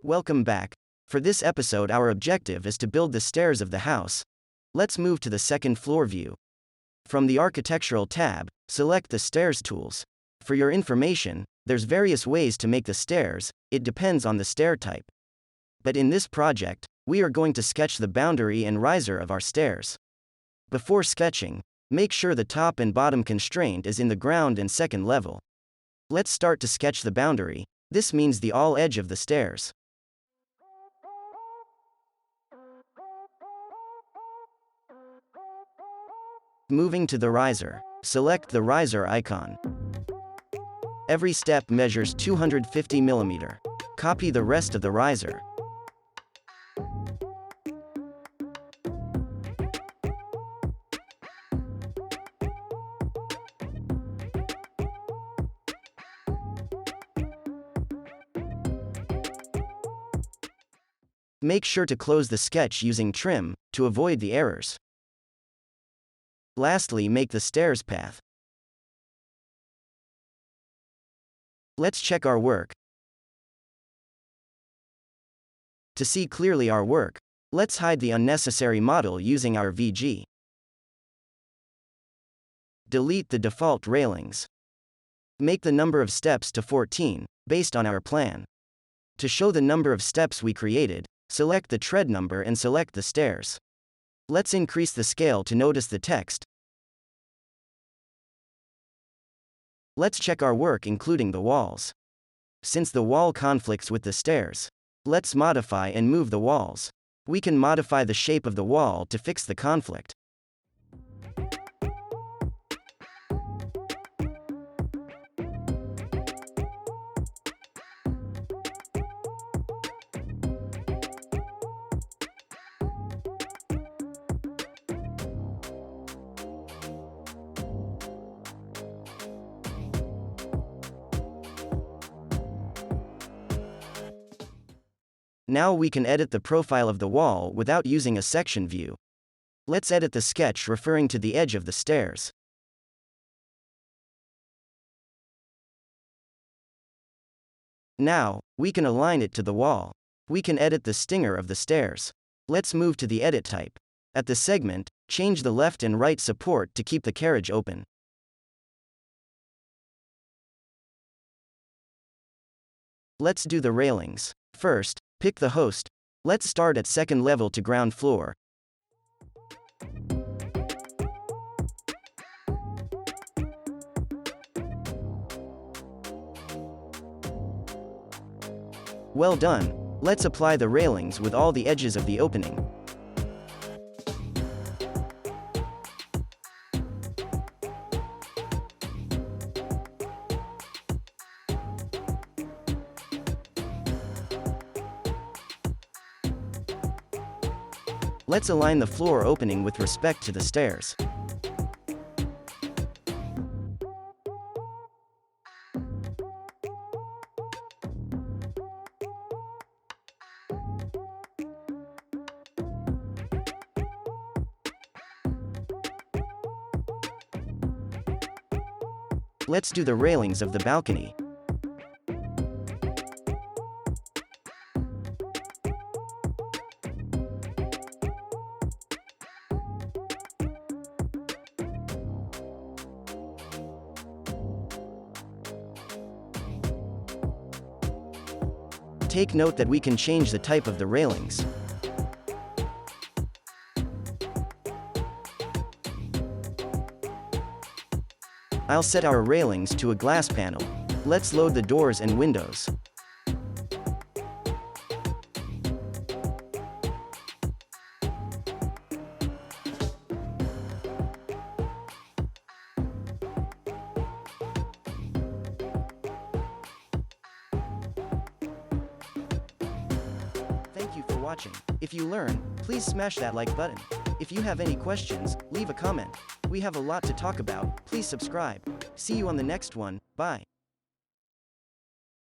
Welcome back. For this episode, our objective is to build the stairs of the house. Let's move to the second floor view. From the Architectural tab, select the Stairs tools. For your information, there's various ways to make the stairs, it depends on the stair type. But in this project, we are going to sketch the boundary and riser of our stairs. Before sketching, make sure the top and bottom constraint is in the ground and second level. Let's start to sketch the boundary. This means the all edge of the stairs. Moving to the riser, select the riser icon. Every step measures 250 mm. Copy the rest of the riser. Make sure to close the sketch using trim, to avoid the errors. Lastly, make the stairs path. Let's check our work. To see clearly our work, let's hide the unnecessary model using our VG. Delete the default railings. Make the number of steps to 14, based on our plan. To show the number of steps we created, select the tread number and select the stairs. Let's increase the scale to notice the text. Let's check our work including the walls. Since the wall conflicts with the stairs, let's modify and move the walls. We can modify the shape of the wall to fix the conflict. Now we can edit the profile of the wall without using a section view. Let's edit the sketch referring to the edge of the stairs. Now, we can align it to the wall. We can edit the stinger of the stairs. Let's move to the edit type. At the segment, change the left and right support to keep the carriage open. Let's do the railings. First, pick the host. Let's start at second level to ground floor. Well done. Let's apply the railings with all the edges of the opening. Let's align the floor opening with respect to the stairs. Let's do the railings of the balcony. Take note that we can change the type of the railings. I'll set our railings to a glass panel. Let's load the doors and windows. Thank you for watching. If you learn, please smash that like button. If you have any questions, leave a comment. We have a lot to talk about, please subscribe. See you on the next one, bye.